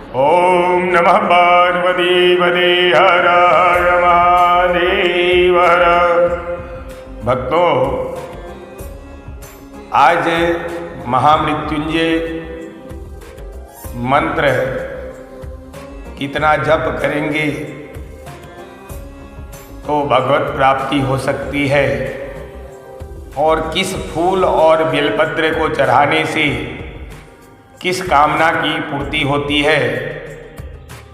ओम नमः पार्वतीपते हर हर महादेव हर। भक्तों, आज महामृत्युंजय मंत्र कितना जप करेंगे तो भगवत प्राप्ति हो सकती है, और किस फूल और बेलपत्र को चढ़ाने से किस कामना की पूर्ति होती है,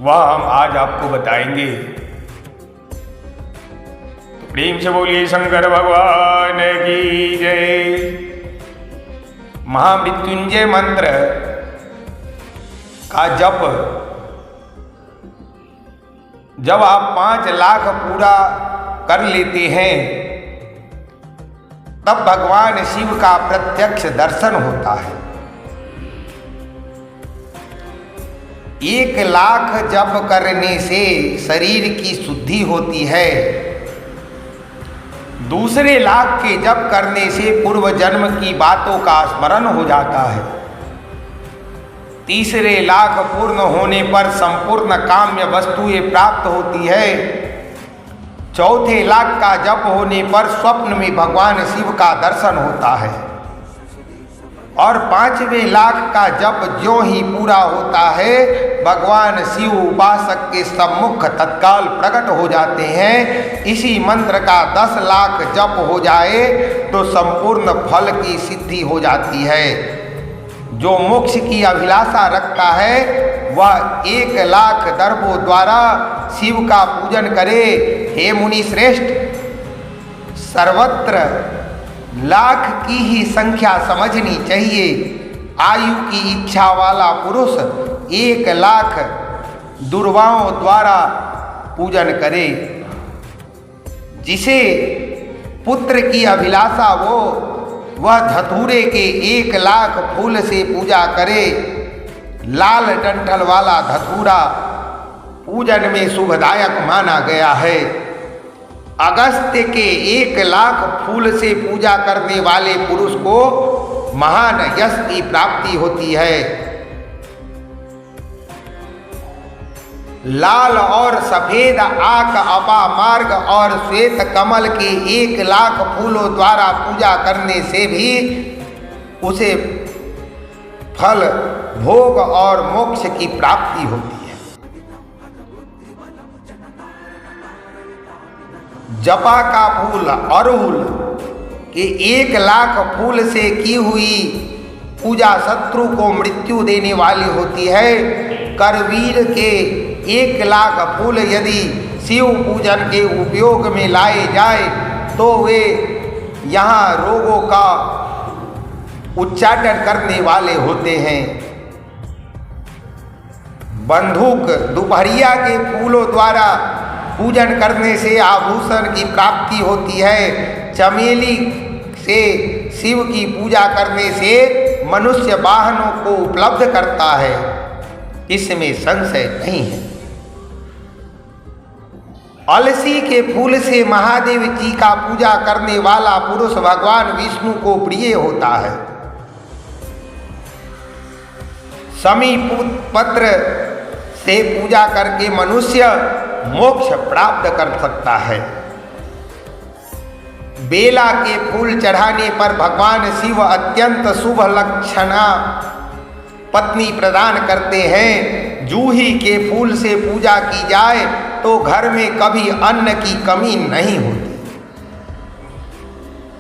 वह हम आज आपको बताएंगे। तो प्रेम से बोलिए शंकर भगवान की जय। महामृत्युंजय मंत्र का जप जब आप 5 लाख पूरा कर लेते हैं, तब भगवान शिव का प्रत्यक्ष दर्शन होता है। 1 लाख जप करने से शरीर की शुद्धि होती है। दूसरे लाख के जप करने से पूर्व जन्म की बातों का स्मरण हो जाता है। तीसरे लाख पूर्ण होने पर संपूर्ण काम्य वस्तुएं प्राप्त होती है। चौथे लाख का जप होने पर स्वप्न में भगवान शिव का दर्शन होता है, और 5वें लाख का जप जो ही पूरा होता है, भगवान शिव उपासक के सम्मुख तत्काल प्रकट हो जाते हैं। इसी मंत्र का 10 लाख जप हो जाए तो संपूर्ण फल की सिद्धि हो जाती है। जो मोक्ष की अभिलाषा रखता है वह 1 लाख दर्भों द्वारा शिव का पूजन करे। हे मुनि श्रेष्ठ, सर्वत्र लाख की ही संख्या समझनी चाहिए। आयु की इच्छा वाला पुरुष 1 लाख दुर्वाओं द्वारा पूजन करे। जिसे पुत्र की अभिलाषा हो वह धतूरे के 1 लाख फूल से पूजा करे। लाल डंठल वाला धतूरा पूजन में शुभदायक माना गया है। अगस्त्य के 1 लाख फूल से पूजा करने वाले पुरुष को महान यश की प्राप्ति होती है। लाल और सफेद आक, अपामार्ग और श्वेत कमल के 1 लाख फूलों द्वारा पूजा करने से भी उसे फल, भोग और मोक्ष की प्राप्ति होती है। जपा का फूल अड़हुल के 1 लाख फूल से की हुई पूजा शत्रु को मृत्यु देने वाली होती है। करवीर के 1 लाख फूल यदि शिव पूजन के उपयोग में लाए जाए तो वे यहाँ रोगों का उच्चाटन करने वाले होते हैं। बंदूक दोपहरिया के फूलों द्वारा पूजन करने से आभूषण की प्राप्ति होती है। चमेली से शिव की पूजा करने से मनुष्य वाहनों को उपलब्ध करता है, इसमें संशय नहीं है। अलसी के फूल से महादेव जी का पूजा करने वाला पुरुष भगवान विष्णु को प्रिय होता है। समी पत्र से पूजा करके मनुष्य मोक्ष प्राप्त कर सकता है। बेला के फूल चढ़ाने पर भगवान शिव अत्यंत शुभ लक्षणा पत्नी प्रदान करते हैं। जूही के फूल से पूजा की जाए तो घर में कभी अन्न की कमी नहीं होती।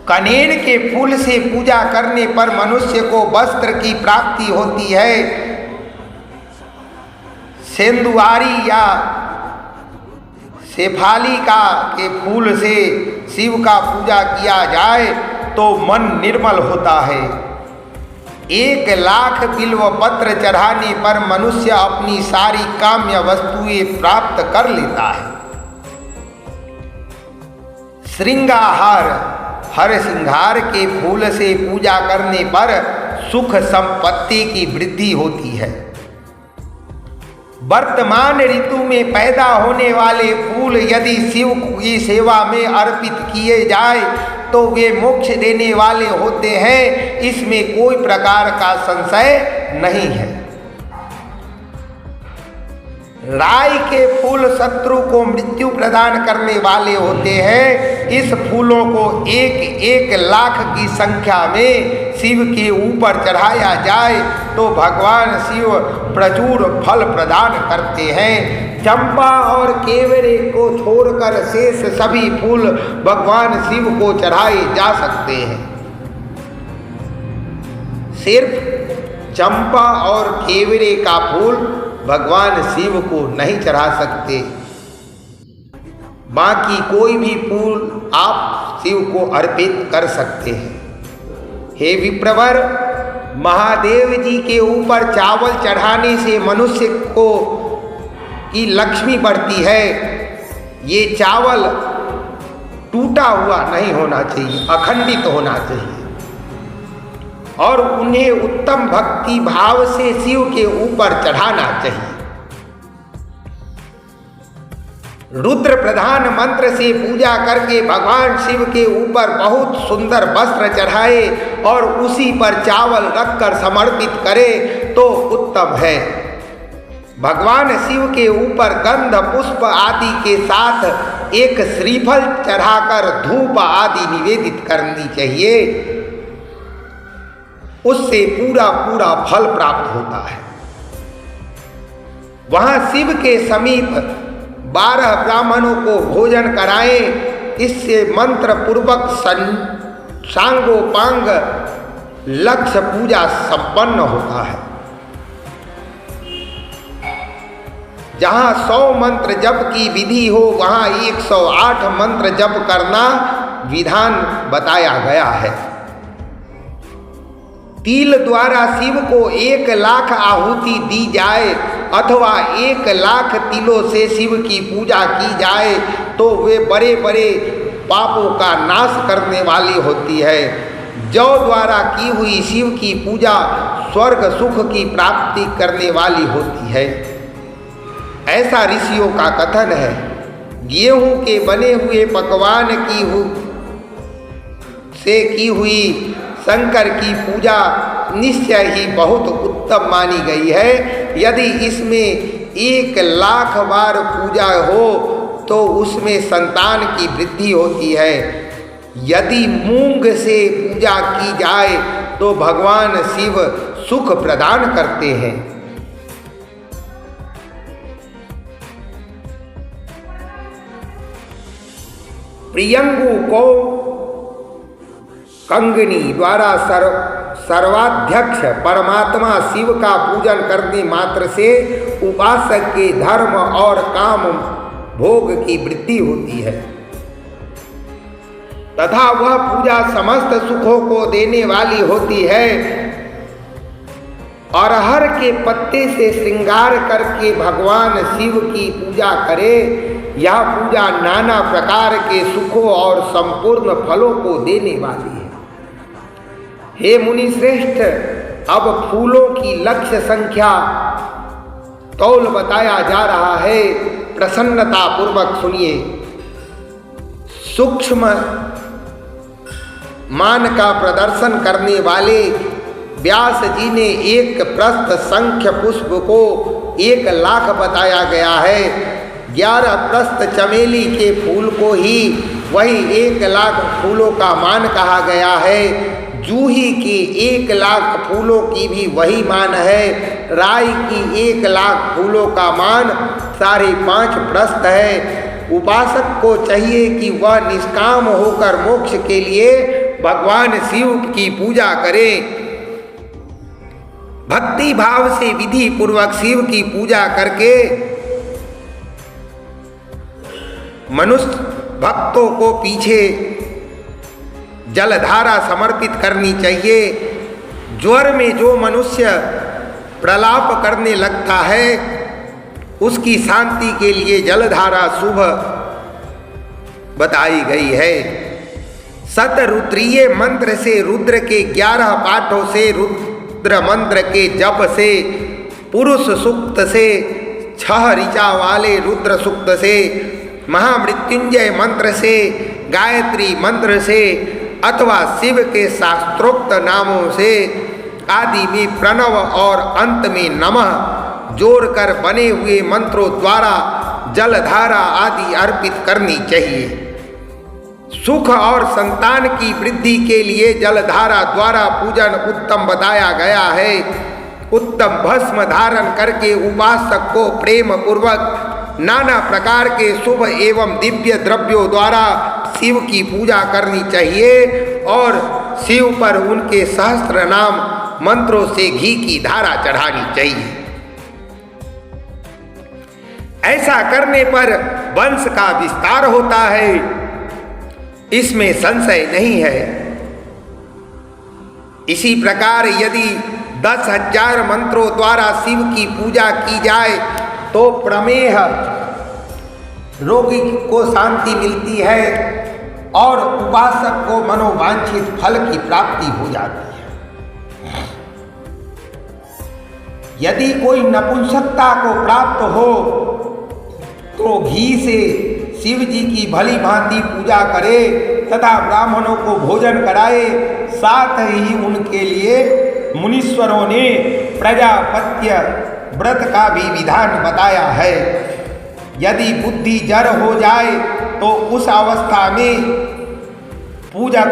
कनेर के फूल से पूजा करने पर मनुष्य को वस्त्र की प्राप्ति होती है। सेंदुआरी या शेफालिका के फूल से शिव का पूजा किया जाए तो मन निर्मल होता है। 1 लाख बिल्व पत्र चढ़ाने पर मनुष्य अपनी सारी काम्य वस्तुएं प्राप्त कर लेता है। श्रृंगाहार, हर श्रृंगार के फूल से पूजा करने पर सुख संपत्ति की वृद्धि होती है। वर्तमान ऋतु में पैदा होने वाले फूल यदि शिव की सेवा में अर्पित किए जाए तो वे मोक्ष देने वाले होते हैं, इसमें कोई प्रकार का संशय नहीं है। राई के फूल शत्रु को मृत्यु प्रदान करने वाले होते हैं। इस फूलों को 1 लाख की संख्या में शिव के ऊपर चढ़ाया जाए तो भगवान शिव प्रचुर फल प्रदान करते हैं। चंपा और केवड़े को छोड़कर शेष सभी फूल भगवान शिव को चढ़ाए जा सकते हैं। सिर्फ चंपा और केवड़े का फूल भगवान शिव को नहीं चढ़ा सकते, बाकी कोई भी फूल आप शिव को अर्पित कर सकते हैं। हे विप्रवर, महादेव जी के ऊपर चावल चढ़ाने से मनुष्य को की लक्ष्मी बढ़ती है। ये चावल टूटा हुआ नहीं होना चाहिए, अखंडित होना चाहिए और उन्हें उत्तम भक्ति भाव से शिव के ऊपर चढ़ाना चाहिए। रुद्र प्रधान मंत्र से पूजा करके भगवान शिव के ऊपर बहुत सुंदर वस्त्र चढ़ाए और उसी पर चावल रखकर समर्पित करे तो उत्तम है। भगवान शिव के ऊपर गंध पुष्प आदि के साथ एक श्रीफल चढ़ाकर धूप आदि निवेदित करनी चाहिए, उससे पूरा फल प्राप्त होता है। वहां शिव के समीप 12 ब्राह्मणों को भोजन कराएं, इससे मंत्र पूर्वक सांगोपांग लक्ष्य पूजा संपन्न होता है। जहां 100 मंत्र जप की विधि हो वहां 108 मंत्र जप करना विधान बताया गया है। तिल द्वारा शिव को 1 लाख आहुति दी जाए अथवा 1 लाख तिलों से शिव की पूजा की जाए तो वे बड़े बड़े पापों का नाश करने वाली होती है। जौ द्वारा की हुई शिव की पूजा स्वर्ग सुख की प्राप्ति करने वाली होती है, ऐसा ऋषियों का कथन है। गेहूं के बने हुए पकवान से की हुई शंकर की पूजा निश्चय ही बहुत उत्तम मानी गई है। यदि इसमें 1 लाख बार पूजा हो तो उसमें संतान की वृद्धि होती है। यदि मूंग से पूजा की जाए तो भगवान शिव सुख प्रदान करते हैं। प्रियंगु को कंगनी द्वारा सर्वाध्यक्ष परमात्मा शिव का पूजन करने मात्र से उपासक के धर्म और काम भोग की वृद्धि होती है तथा वह पूजा समस्त सुखों को देने वाली होती है। अरहर के पत्ते से श्रृंगार करके भगवान शिव की पूजा करे। यह पूजा नाना प्रकार के सुखों और संपूर्ण फलों को देने वाली है। हे मुनि श्रेष्ठ, अब फूलों की लक्ष्य संख्या तौल बताया जा रहा है, प्रसन्नता पूर्वक सुनिए। सूक्ष्म मान का प्रदर्शन करने वाले व्यास जी ने एक प्रस्थ संख्य पुष्प को 1 लाख बताया गया है। 11 प्रस्थ चमेली के फूल को ही वही 1 लाख फूलों का मान कहा गया है। जूही की 1 लाख फूलों की भी वही मान है। राई की 1 लाख फूलों का मान 5.5 प्रस्थ है। उपासक को चाहिए कि वह निष्काम होकर मोक्ष के लिए भगवान शिव की पूजा करे। भक्ति भाव से विधि पूर्वक शिव की पूजा करके मनुष्य भक्तों को पीछे जलधारा समर्पित करनी चाहिए। ज्वर में जो मनुष्य प्रलाप करने लगता है उसकी शांति के लिए जलधारा शुभ बताई गई है। शतरुद्रीय मंत्र से रुद्र के 11 पाठों से, रुद्र मंत्र के जप से, पुरुष सूक्त से, 6 ऋचा वाले रुद्र सूक्त से, महामृत्युंजय मंत्र से, गायत्री मंत्र से अथवा शिव के शास्त्रोक्त नामों से आदि में प्रणव और अंत में नमः जोड़कर बने हुए मंत्रों द्वारा जलधारा आदि अर्पित करनी चाहिए। सुख और संतान की वृद्धि के लिए जलधारा द्वारा पूजन उत्तम बताया गया है। उत्तम भस्म धारण करके उपासक को प्रेम पूर्वक नाना प्रकार के शुभ एवं दिव्य द्रव्यों द्वारा शिव की पूजा करनी चाहिए और शिव पर उनके सहस्त्र नाम मंत्रों से घी की धारा चढ़ानी चाहिए। ऐसा करने पर वंश का विस्तार होता है, इसमें संशय नहीं है। इसी प्रकार यदि 10,000 मंत्रों द्वारा शिव की पूजा की जाए तो प्रमेह रोगी को शांति मिलती है और उपासक को मनोवांछित फल की प्राप्ति हो जाती है। यदि कोई नपुंसकता को प्राप्त हो तो घी से शिव जी की भली भांति पूजा करे तथा ब्राह्मणों को भोजन कराए। साथ ही उनके लिए मुनीश्वरों ने प्रजापत्य व्रत का भी विधान बताया है। यदि बुद्धि जड़ हो जाए तो उस अवस्था में पूजा